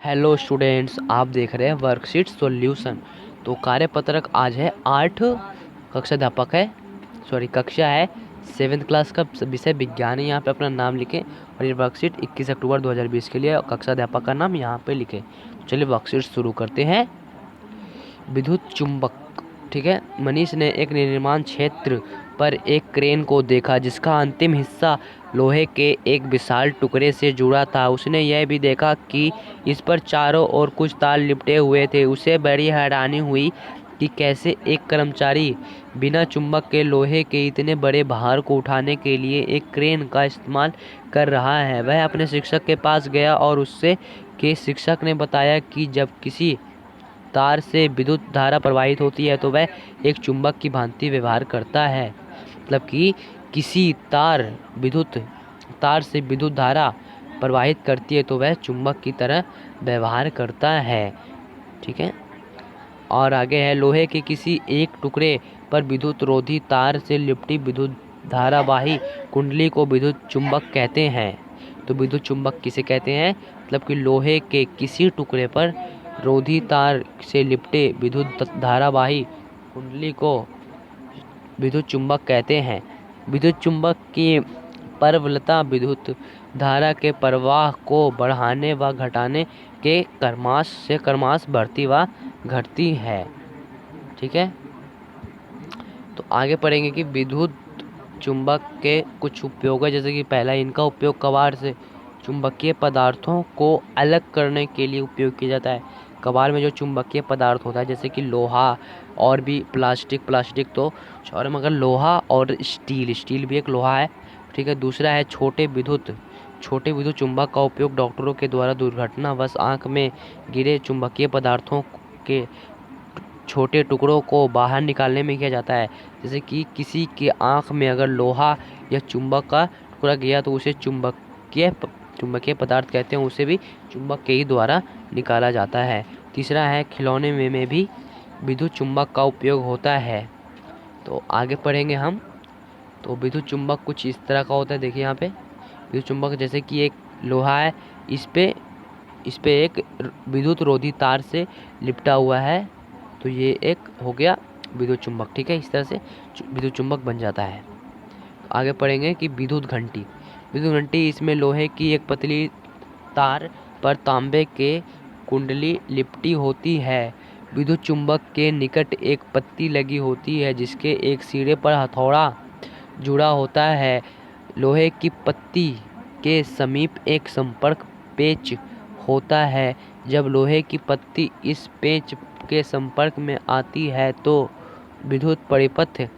Hello students, आप देख रहे हैं वर्कशीट सॉल्यूशन। तो कार्यपत्रक आज है 8 कक्षा है 7th क्लास का विषय विज्ञान है। यहाँ पे अपना नाम लिखें और ये वर्कशीट 21 अक्टूबर 2020 के लिए कक्षा अध्यापक का नाम यहाँ पे लिखें। तो चलिए वर्कशीट शुरू करते हैं। विद्युत चुंबक। ठीक है, मनीष ने एक निर्माण क्षेत्र पर एक क्रेन को देखा जिसका अंतिम हिस्सा लोहे के एक विशाल टुकड़े से जुड़ा था। उसने यह भी देखा कि इस पर चारों ओर कुछ तार लिपटे हुए थे। उसे बड़ी हैरानी हुई कि कैसे एक कर्मचारी बिना चुंबक के लोहे के इतने बड़े भार को उठाने के लिए एक क्रेन का इस्तेमाल कर रहा है। वह अपने शिक्षक के पास गया और उससे के शिक्षक ने बताया कि जब किसी तार से विद्युत धारा प्रवाहित होती है तो वह एक चुंबक की भांति व्यवहार करता है। मतलब कि किसी तार से विद्युत धारा प्रवाहित करती है तो वह चुंबक की तरह व्यवहार करता है। ठीक है, और आगे है लोहे के किसी एक टुकड़े पर विद्युत रोधी तार से लिपटी विद्युत धारावाही कुंडली को विद्युत चुंबक कहते हैं। तो विद्युत चुंबक किसे कहते हैं? मतलब कि लोहे के किसी टुकड़े पर रोधी तार से लिपटे विद्युत धारावाही कुंडली को विद्युत चुंबक कहते हैं। विद्युत चुंबक की प्रबलता विद्युत धारा के प्रवाह को बढ़ाने व घटाने के क्रमश बढ़ती व घटती है। ठीक है, तो आगे पढ़ेंगे कि विद्युत चुंबक के कुछ उपयोग है। जैसे कि पहला, इनका उपयोग कबाड़ से चुंबकीय पदार्थों को अलग करने के लिए उपयोग किया जाता है। कबाड़ में जो चुंबकीय पदार्थ होता है जैसे कि लोहा और भी प्लास्टिक तो और मगर लोहा और स्टील भी एक लोहा है। ठीक है, दूसरा है छोटे विद्युत चुंबक का उपयोग डॉक्टरों के द्वारा दुर्घटनावश आंख में गिरे चुंबकीय पदार्थों के छोटे टुकड़ों को बाहर निकालने में किया जाता है। जैसे कि किसी के आंख में अगर लोहा या चुंबक का टुकड़ा गया तो उसे चुंबकीय पदार्थ कहते हैं, उसे भी चुंबक के ही द्वारा निकाला जाता है। तीसरा है खिलौने में भी विद्युत चुंबक का उपयोग होता है। तो आगे पढ़ेंगे हम। तो विद्युत चुंबक कुछ इस तरह का होता है। देखिए यहाँ पे विद्युत चुंबक जैसे कि एक लोहा है, इस पे एक विद्युत रोधी तार से लिपटा हुआ है, तो ये एक हो गया विद्युत चुंबक। ठीक है, इस तरह से विद्युत चुंबक बन जाता है। आगे पढ़ेंगे कि विद्युत घंटी इसमें लोहे की एक पतली तार पर तांबे के कुंडली लिपटी होती है। विद्युत चुंबक के निकट एक पत्ती लगी होती है जिसके एक सिरे पर हथौड़ा जुड़ा होता है। लोहे की पत्ती के समीप एक संपर्क पेच होता है। जब लोहे की पत्ती इस पेच के संपर्क में आती है तो विद्युत परिपथ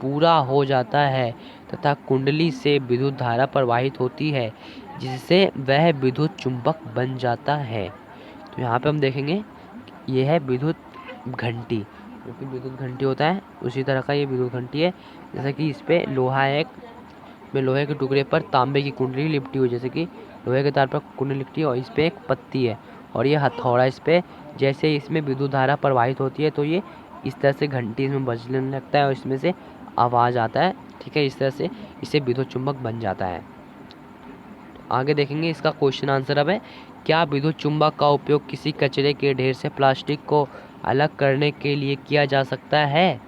पूरा हो जाता है तथा कुंडली से विद्युत धारा प्रवाहित होती है जिससे वह विद्युत चुंबक बन जाता है। तो यहाँ पे हम देखेंगे ये है विद्युत घंटी, जो कि विद्युत घंटी होता है उसी तरह का ये विद्युत घंटी है। जैसे कि इस पे लोहे के टुकड़े पर तांबे की कुंडली लिपटी हुई, जैसे कि लोहे के तार पर कुंडली लिपटी है और इस पे एक पत्ती है और ये हथौड़ा इस पे, जैसे इसमें विद्युत धारा प्रवाहित होती है तो ये इस तरह से घंटी इसमें बजने लगता है और इसमें से आवाज़ आता है। ठीक है, इस तरह से इसे विद्युत चुंबक बन जाता है। तो आगे देखेंगे इसका क्वेश्चन आंसर अब है, क्या विद्युत चुंबक का उपयोग किसी कचरे के ढेर से प्लास्टिक को अलग करने के लिए किया जा सकता है?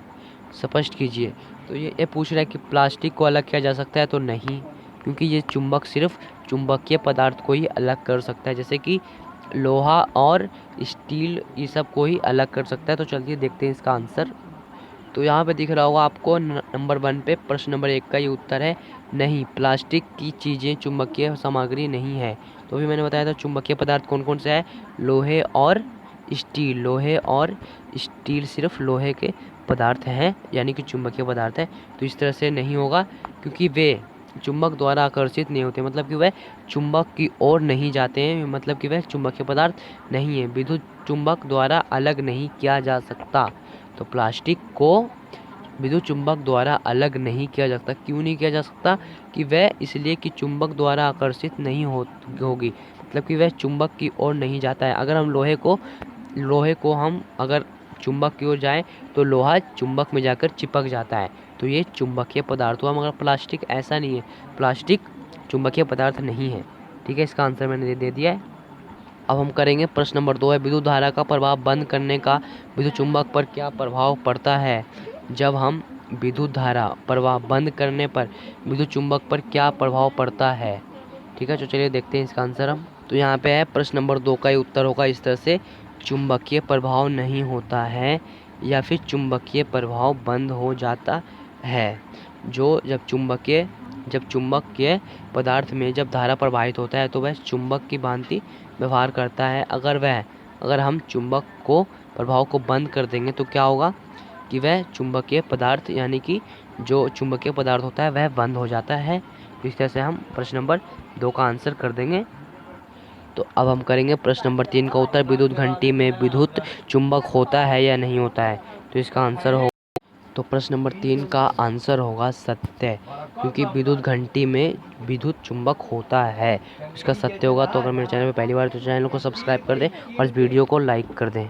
स्पष्ट कीजिए। तो ये पूछ रहा है कि प्लास्टिक को अलग किया जा सकता है, तो नहीं, क्योंकि ये चुंबक सिर्फ चुंबकीय पदार्थ को ही अलग कर सकता है, जैसे कि लोहा और स्टील ये सब को ही अलग कर सकता है। तो चलिए देखते हैं इसका आंसर। तो यहाँ पे दिख रहा होगा आपको नंबर 1 पे प्रश्न नंबर 1 का ये उत्तर है, नहीं, प्लास्टिक की चीज़ें चुंबकीय सामग्री नहीं है। तो अभी मैंने बताया था चुंबकीय पदार्थ कौन कौन से है, लोहे और स्टील सिर्फ लोहे के पदार्थ हैं, यानी कि चुंबकीय पदार्थ है। तो इस तरह से नहीं होगा क्योंकि वे चुंबक द्वारा आकर्षित नहीं होते, मतलब कि वह चुंबक की ओर नहीं जाते हैं, मतलब कि वह चुंबकीय पदार्थ नहीं है। विद्युत चुंबक द्वारा अलग नहीं किया जा सकता। तो प्लास्टिक को विद्युत चुंबक द्वारा अलग नहीं किया जा सकता। क्यों नहीं किया जा सकता? कि वह इसलिए कि चुंबक द्वारा आकर्षित नहीं होगी, मतलब कि वह चुंबक की ओर नहीं जाता है। अगर हम लोहे को हम अगर चुंबक की ओर जाएं तो लोहा चुंबक में जाकर चिपक जाता है, तो ये चुंबकीय पदार्थ हुआ। मगर प्लास्टिक ऐसा नहीं है, प्लास्टिक चुंबकीय पदार्थ नहीं है। ठीक है, इसका आंसर मैंने दे दिया है। अब हम करेंगे प्रश्न नंबर 2 है, विद्युत धारा का प्रवाह बंद करने का विद्युत चुम्बक पर क्या प्रभाव पड़ता है। जब हम विद्युत धारा प्रवाह बंद करने पर विद्युत चुम्बक पर क्या प्रभाव पड़ता है। ठीक है, तो चलिए देखते हैं इसका आंसर हम। तो यहाँ पे है प्रश्न नंबर 2 का ही उत्तर होगा इस तरह से, चुंबकीय प्रभाव नहीं होता है या फिर चुंबकीय प्रभाव बंद हो जाता है। जब चुंबकीय पदार्थ में जब धारा प्रवाहित होता है तो वह चुंबक की भांति व्यवहार करता है। अगर हम चुंबक को प्रभाव को बंद कर देंगे तो क्या होगा कि वह चुंबकीय पदार्थ यानी कि जो चुंबकीय पदार्थ होता है वह बंद हो जाता है। तो इस तरह से हम प्रश्न नंबर 2 का आंसर कर देंगे। तो अब हम करेंगे प्रश्न नंबर 3 का उत्तर, विद्युत घंटी में विद्युत चुंबक होता है या नहीं होता है। तो इसका आंसर होगा, तो प्रश्न नंबर 3 का आंसर होगा सत्य, क्योंकि विद्युत घंटी में विद्युत चुंबक होता है। इसका सत्य होगा। तो अगर मेरे चैनल पर पहली बार तो चैनल को सब्सक्राइब कर दें और इस वीडियो को लाइक कर दें।